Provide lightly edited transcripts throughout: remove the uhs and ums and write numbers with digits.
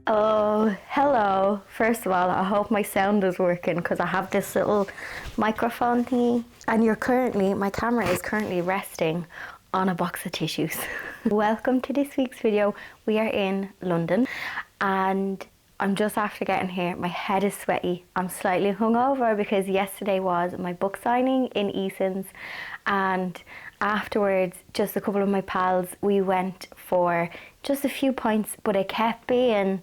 Oh, hello. First of all, I hope my sound is working because I have this little microphone thingy. And my camera is currently resting on a box of tissues. Welcome to this week's video. We are in London and I'm just after getting here. My head is sweaty. I'm slightly hungover because yesterday was my book signing in Eason's, and afterwards just a couple of my pals, we went for just a few pints, but it kept being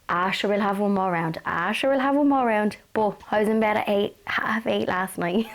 Asher will have one more round, Asher will have one more round. But I was in bed at half eight last night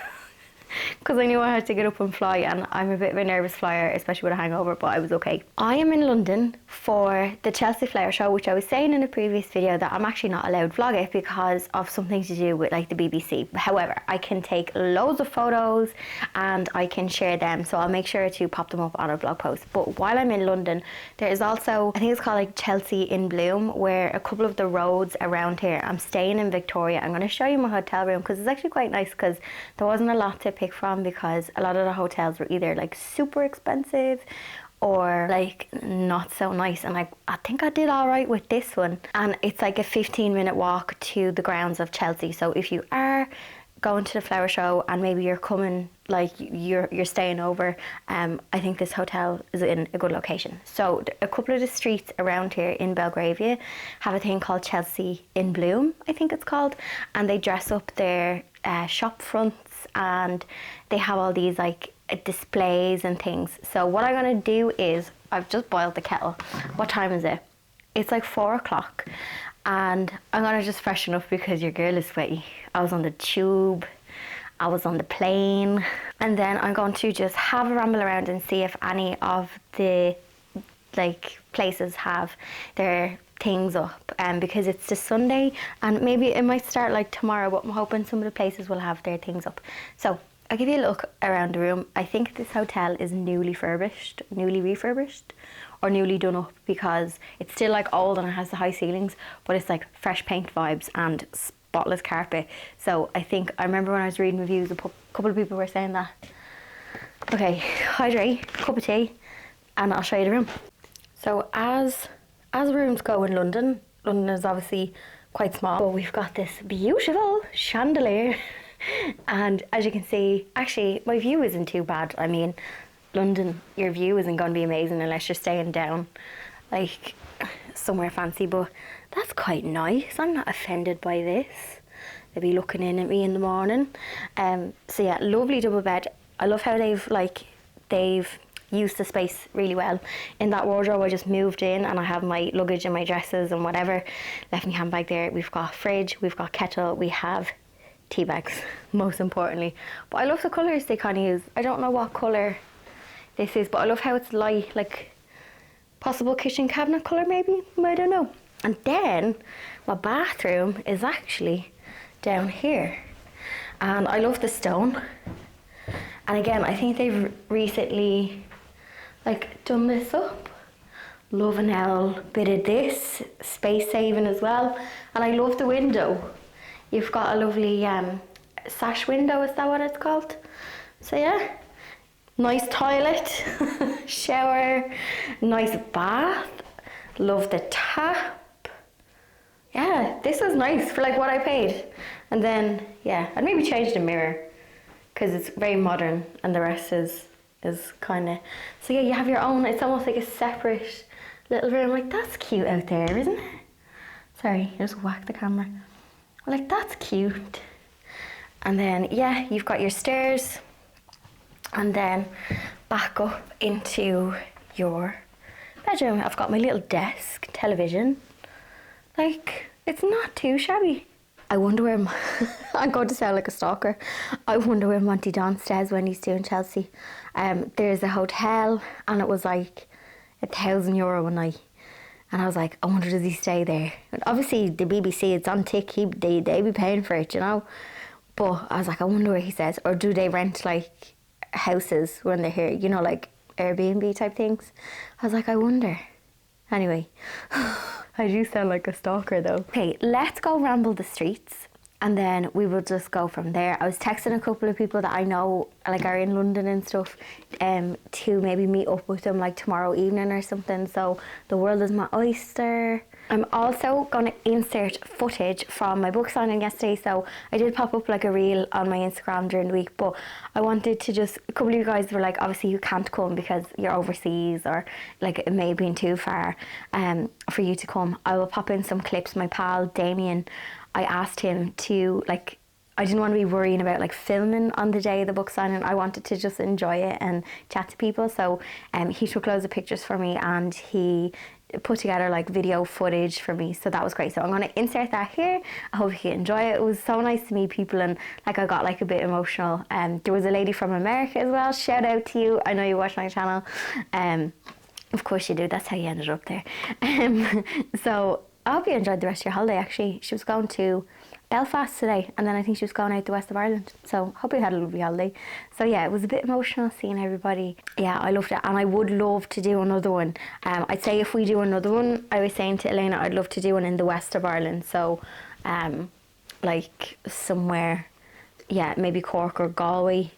because I knew I had to get up and fly, and I'm a bit of a nervous flyer, especially with a hangover, but I was okay. I am in London for the Chelsea Flower Show, which I was saying in a previous video that I'm actually not allowed to vlog it because of something to do with like the BBC. However, I can take loads of photos and I can share them, so I'll make sure to pop them up on a blog post. But while I'm in London, there is also, I think it's called like Chelsea in Bloom, where a couple of the roads around here, I'm staying in Victoria. I'm going to show you my hotel room because it's actually quite nice because there wasn't a lot to pick from because a lot of the hotels were either like super expensive or like not so nice, and I think I did all right with this one. And it's like a 15-minute walk to the grounds of Chelsea, so if you are going to the flower show and maybe you're coming, like you're staying over, I think this hotel is in a good location. So a couple of the streets around here in Belgravia have a thing called Chelsea in Bloom, I think it's called, and they dress up their shop fronts and they have all these like displays and things. So what I'm gonna do is, I've just boiled the kettle. What time is it? It's like 4 o'clock, and I'm gonna just freshen up because your girl is sweaty. I was on the tube, I was on the plane, and then I'm going to just have a ramble around and see if any of the like places have their things up, because it's the Sunday and maybe it might start like tomorrow, but I'm hoping some of the places will have their things up. So I'll give you a look around the room. I think this hotel is newly refurbished or newly done up, because it's still like old and it has the high ceilings, but it's like fresh paint vibes and spotless carpet. So I remember when I was reading reviews, a couple of people were saying that. Okay, hydrate, cup of tea, and I'll show you the room. So as rooms go in London is obviously quite small, but we've got this beautiful chandelier. And as you can see, actually my view isn't too bad. I mean, London, your view isn't going to be amazing unless you're staying down like somewhere fancy, but that's quite nice. I'm not offended by this. They'll be looking in at me in the morning. So yeah, lovely double bed. I love how they've used the space really well. In that wardrobe I just moved in, and I have my luggage and my dresses and whatever. Left my handbag there. We've got fridge, we've got kettle, we have tea bags, most importantly. But I love the colours they kind of use. I don't know what colour this is, but I love how it's light, like possible kitchen cabinet colour maybe, I don't know. And then my bathroom is actually down here, and I love the stone. And again, I think they've recently like done this up. Love an L bit of this, space saving as well. And I love the window. You've got a lovely sash window, is that what it's called? So yeah, nice toilet, shower, nice bath, love the tap. Yeah, this is nice for like what I paid. And then, yeah, I'd maybe change the mirror because it's very modern and the rest is kind of, so yeah, you have your own, it's almost like a separate little room. Like, that's cute out there, isn't it? Sorry, I just whacked the camera. Like, that's cute. And then, yeah, you've got your stairs, and then back up into your bedroom. I've got my little desk, television. Like, it's not too shabby. I wonder where, I'm going to sound like a stalker. I wonder where Monty Don stays when he's doing Chelsea. There's a hotel, and it was like €1,000 a night. And I was like, I wonder, does he stay there? And obviously the BBC, it's on tick, they be paying for it, you know. But I was like, I wonder where he stays. Or do they rent like houses when they're here, you know, like Airbnb type things? I was like, I wonder. Anyway, I do sound like a stalker though. Okay, let's go ramble the streets and then we will just go from there. I was texting a couple of people that I know like are in London and stuff, to maybe meet up with them like tomorrow evening or something. So the world is my oyster. I'm also going to insert footage from my book signing yesterday. So I did pop up like a reel on my Instagram during the week, but I wanted to just, a couple of you guys were like, obviously you can't come because you're overseas, or like it may have been too far for you to come. I will pop in some clips. My pal Damien, I asked him to, like, I didn't want to be worrying about like filming on the day of the book signing. I wanted to just enjoy it and chat to people. So he took loads of pictures for me, and he put together like video footage for me, so that was great. So I'm going to insert that here. I hope you enjoy it. It was so nice to meet people, and like I got like a bit emotional. There was a lady from America as well. Shout out to you. I know you watch my channel. Of course you do. That's how you ended up there. So I hope you enjoyed the rest of your holiday. Actually, she was going to Belfast today, and then I think she was going out the west of Ireland. So hope you had a lovely holiday. So yeah, it was a bit emotional seeing everybody. Yeah, I loved it, and I would love to do another one. I'd say if we do another one, I was saying to Elena, I'd love to do one in the west of Ireland. So like somewhere, yeah, maybe Cork or Galway,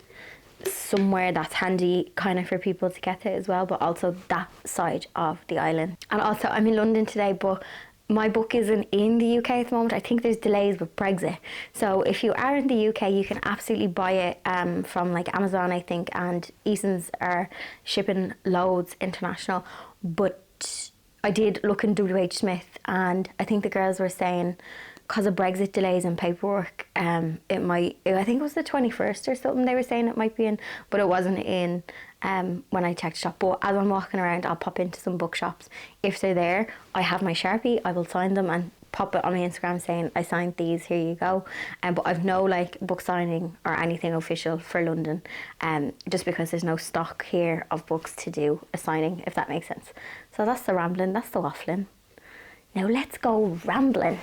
somewhere that's handy kind of for people to get to as well, but also that side of the island. And also I'm in London today, but my book isn't in the UK at the moment. I think there's delays with Brexit. So if you are in the UK, you can absolutely buy it from like Amazon, I think, and Eason's are shipping loads international. But I did look in WH Smith, and I think the girls were saying because of Brexit delays and paperwork, it might, I think it was the 21st or something they were saying it might be in, but it wasn't in when I checked shop. But as I'm walking around, I'll pop into some bookshops. If they're there, I have my Sharpie, I will sign them and pop it on my Instagram saying I signed these, here you go. But I've no like book signing or anything official for London, just because there's no stock here of books to do a signing, if that makes sense. So that's the rambling, that's the waffling. Now let's go rambling.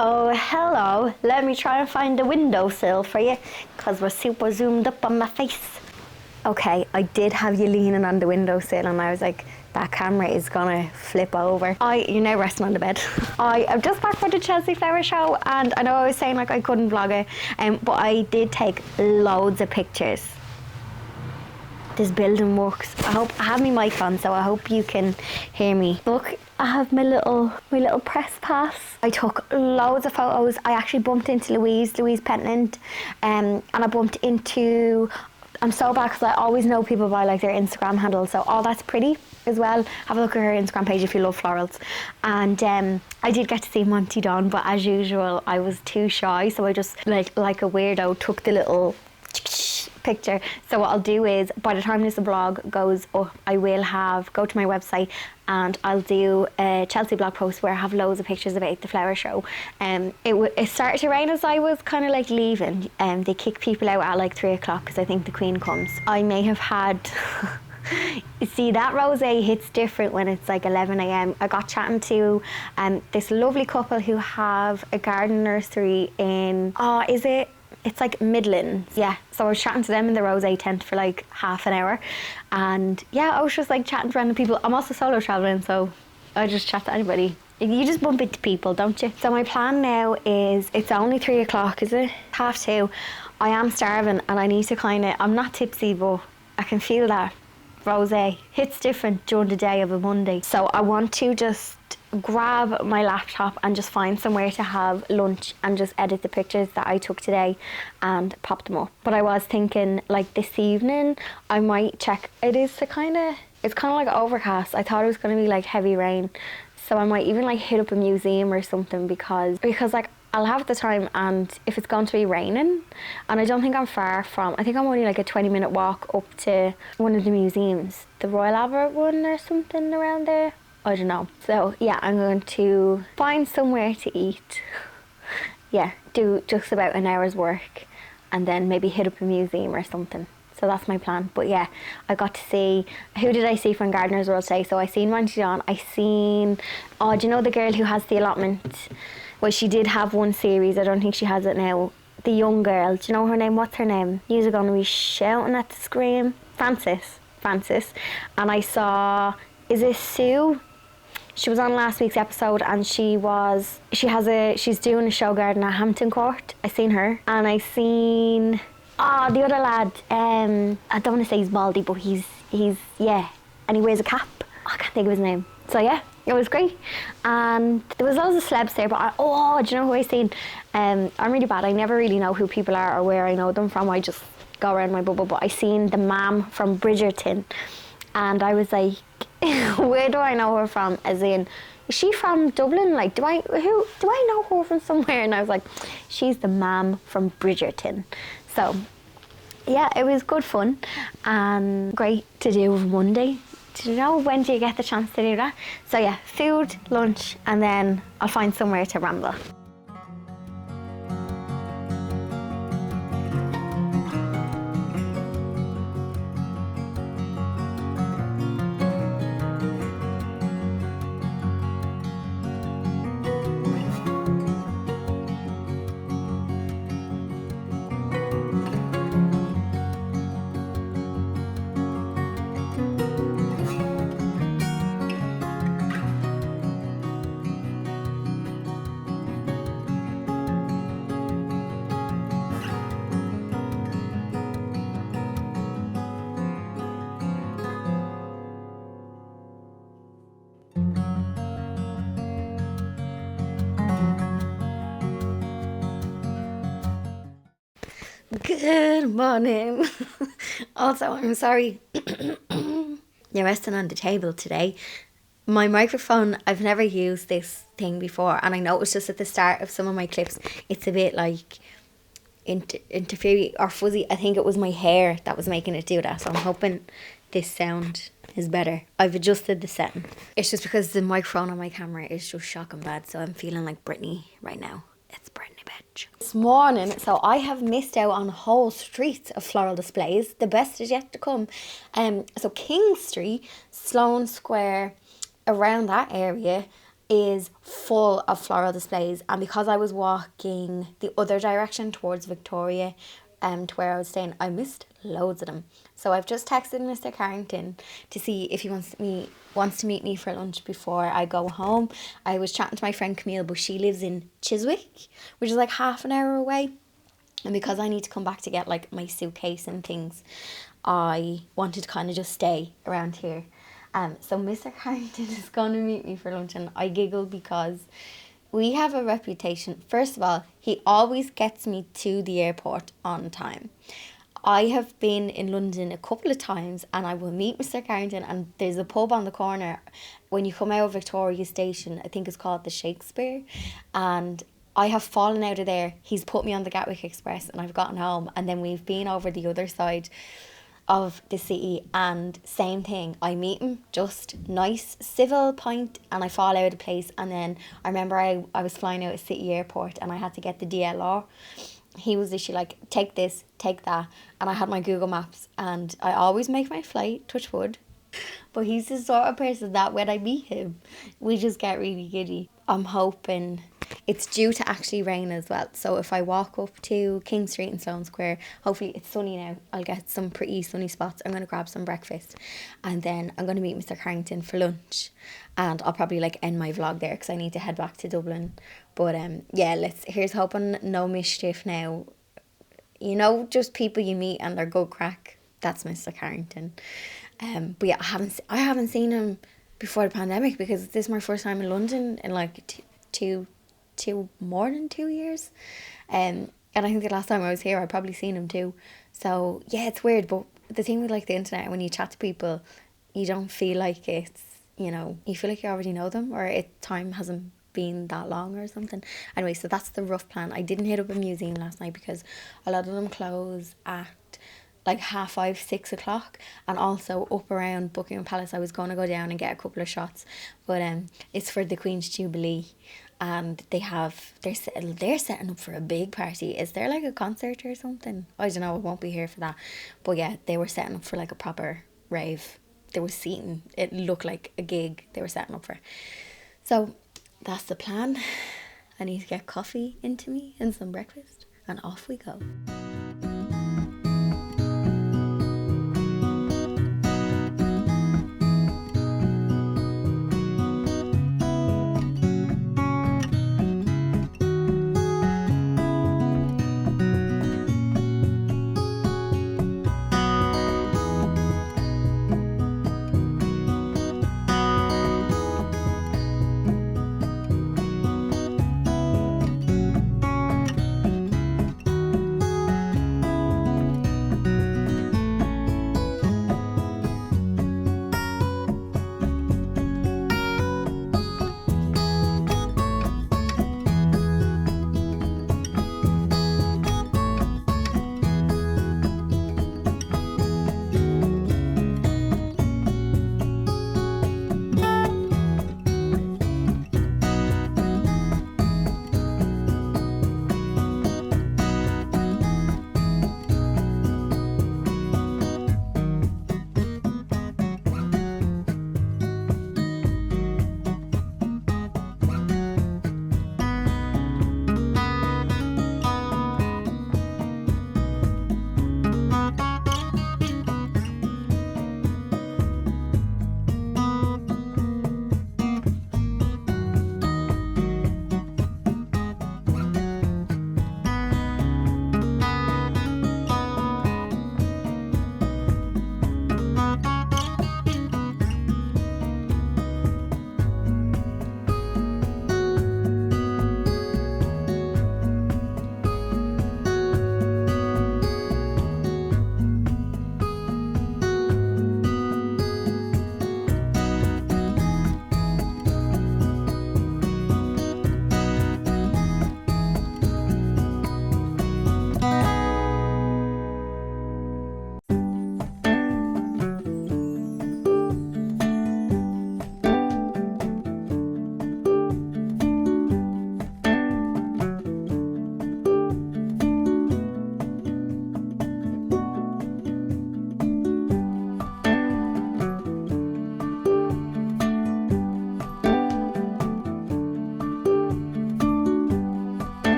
Oh, hello. Let me try and find the windowsill for you, because we're super zoomed up on my face. Okay, I did have you leaning on the windowsill, and I was like, that camera is gonna flip over. You're now resting on the bed. I am just back for the Chelsea Flower Show, and I know I was saying like I couldn't vlog it, but I did take loads of pictures. This building works. I have my mic on, so I hope you can hear me. Look, I have my little press pass. I took loads of photos. I actually bumped into Louise Pentland, and I bumped into. I'm so bad because I always know people by like their Instagram handle, so all that's pretty as well. Have a look at her Instagram page if you love florals. And I did get to see Monty Don, but as usual, I was too shy, so I just like a weirdo took the little picture. So what I'll do is, by the time this vlog goes up, I will go to my website and I'll do a Chelsea blog post where I have loads of pictures about the flower show. It started to rain as I was kind of like leaving. They kick people out at like 3 o'clock because I think the Queen comes. I may have had see, that rosé hits different when it's like 11 a.m. I got chatting to this lovely couple who have a garden nursery in it's like Midlands. Yeah, so I was chatting to them in the rosé tent for like half an hour, and yeah, I was just like chatting to random people. I'm also solo traveling, so I just chat to anybody. You just bump into people, don't you? So my plan now is, it's only 3 o'clock, is it? 2:30. I am starving and I need to I'm not tipsy, but I can feel that rosé hits different during the day of a Monday. So I want to just grab my laptop and just find somewhere to have lunch and just edit the pictures that I took today and pop them up. But I was thinking like this evening I might check. It's kind of like overcast. I thought it was going to be like heavy rain, so I might even like hit up a museum or something because like I'll have the time, and if it's going to be raining, and I don't think I'm far from, I think I'm only like a 20-minute walk up to one of the museums, the Royal Albert one or something around there. I don't know. So yeah, I'm going to find somewhere to eat. Yeah, do just about an hour's work and then maybe hit up a museum or something. So that's my plan. But yeah, I got to see, who did I see from Gardener's World today? So I seen Monty Don, do you know the girl who has the allotment? Well, she did have one series, I don't think she has it now. The young girl, do you know her name? What's her name? You're going to be shouting at the screen. Francis. And I saw, is it Sue? She was on last week's episode, and she's doing a show garden at Hampton Court. I seen her, and I seen the other lad. I don't want to say he's baldy, but he's yeah, and he wears a cap. I can't think of his name. So yeah, it was great, and there was loads of celebs there. But do you know who I seen? I'm really bad. I never really know who people are or where I know them from. I just go around my bubble. But I seen the ma'am from Bridgerton, and I was like, where do I know her from? As in, is she from Dublin? Like, do I know her from somewhere? And I was like, she's the ma'am from Bridgerton. So yeah, it was good fun and great to do on Monday. Do you know, when do you get the chance to do that? So yeah, food, lunch, and then I'll find somewhere to ramble. Good morning. Also, I'm sorry you're resting on the table today. My microphone, I've never used this thing before, and I noticed just at the start of some of my clips it's a bit like interfering or fuzzy. I think it was my hair that was making it do that, so I'm hoping this sound is better. I've adjusted the setting. It's just because the microphone on my camera is just shocking bad, so I'm feeling like Britney right now. It's Britney, bitch. This morning, so I have missed out on whole streets of floral displays. The best is yet to come. So King Street, Sloane Square, around that area, is full of floral displays, and because I was walking the other direction towards Victoria, to where I was staying, I missed loads of them. So I've just texted Mr. Carrington to see if he wants to meet me for lunch before I go home. I was chatting to my friend Camille, but she lives in Chiswick, which is like half an hour away. And because I need to come back to get like my suitcase and things, I wanted to kind of just stay around here. So Mr. Carrington is going to meet me for lunch, and I giggle because we have a reputation. First of all, he always gets me to the airport on time. I have been in London a couple of times, and I will meet Mr. Carrington, and there's a pub on the corner when you come out of Victoria Station. I think it's called the Shakespeare, and I have fallen out of there. He's put me on the Gatwick Express and I've gotten home, and then we've been over the other side of the city, and same thing. I meet him, just nice civil pint, and I fall out of place. And then I remember I was flying out of City Airport and I had to get the DLR. He was literally like, take this, take that, and I had my Google Maps, and I always make my flight, touch wood. But he's the sort of person that when I meet him, we just get really giddy. I'm hoping it's due to actually rain as well. So if I walk up to King Street and Sloane Square, hopefully it's sunny now. I'll get some pretty sunny spots. I'm going to grab some breakfast, and then I'm going to meet Mr. Carrington for lunch. And I'll probably like end my vlog there because I need to head back to Dublin. But yeah, here's hoping no mischief now. You know, just people you meet and they're good crack. That's Mr. Carrington. But yeah, I haven't seen him before the pandemic because this is my first time in London in like more than 2 years. And I think the last time I was here, I probably seen him too. So yeah, it's weird. But the thing with like the internet, when you chat to people, you don't feel like it's, you know, you feel like you already know them, or time hasn't been that long or something. Anyway, so that's the rough plan. I didn't hit up a museum last night because a lot of them close at like 5:30, 6 o'clock, and also up around Buckingham Palace I was going to go down and get a couple of shots, but it's for the Queen's Jubilee, and they're setting up for a big party. Is there like a concert or something? I don't know, I won't be here for that, but yeah, they were setting up for like a proper rave. There was seating, it looked like a gig they were setting up for. So that's the plan. I need to get coffee into me and some breakfast, and off we go.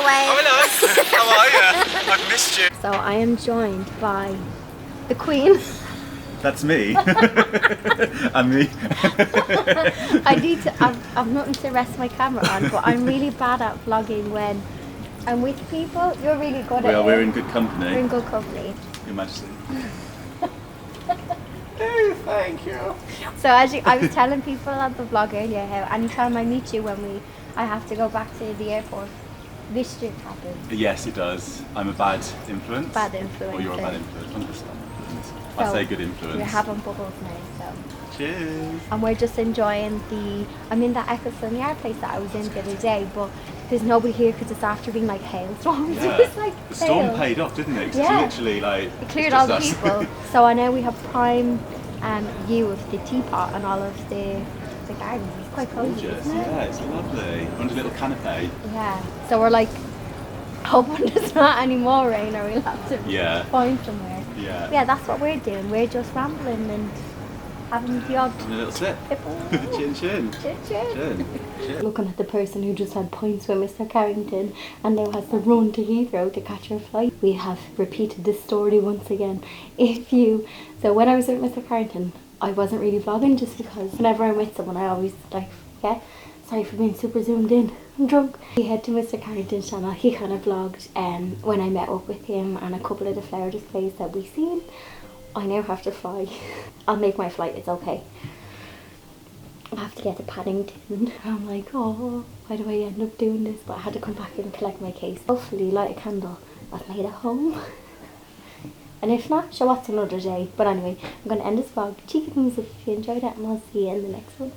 wave. Oh, hello. How are you? I've missed you. So I am joined by the Queen. That's me. And me. I've nothing to rest my camera on, but I'm really bad at vlogging when I'm with people. You're really good at it. We're in good company. We're in good company. Your Majesty. Oh, thank you. So I was telling people at the vlog earlier how anytime I meet you I have to go back to the airport, this shit happens. Yes, it does. I'm a bad influence. Bad influence. Or you're a bad influence. I say good influence. We're having bubbles now, so. Cheers. And we're just enjoying I'm in that Echo Sun Yard place that I was in the other day, but there's nobody here because it's after being like hailstorms. Yeah. It was like the storm hail. paid off, didn't it? 'Cause Yeah. it's literally like... It cleared it's all just the us. people. So I know we have prime view of the teapot and all of the gardens. It's quite cozy, Gorgeous. isn't it? Yeah, it's lovely. Under a little canopy. Yeah. So we're like hoping there's not any more rain or we'll have to find somewhere. Yeah. Yeah, that's what we're doing. We're just rambling and having the odd And a little sip. Chin chin. Chin chin. Chin. Looking at the person who just had points with Mr. Carrington and now has to run to Heathrow to catch her flight. We have repeated this story once again. So when I was with Mr. Carrington, I wasn't really vlogging just because whenever I'm with someone I always like forget. Sorry for being super zoomed in. I'm drunk. We head to Mr. Carrington's channel. He kind of vlogged when I met up with him and a couple of the flower displays that we seen. I now have to fly. I'll make my flight, it's okay. I have to get to Paddington. I'm like, oh, why do I end up doing this? But I had to come back and collect my case. Hopefully light a candle. I've made it home. And if not, show us another day. But anyway, I'm going to end this vlog. Cheeky thumbs up if you enjoyed it and I'll see you in the next one.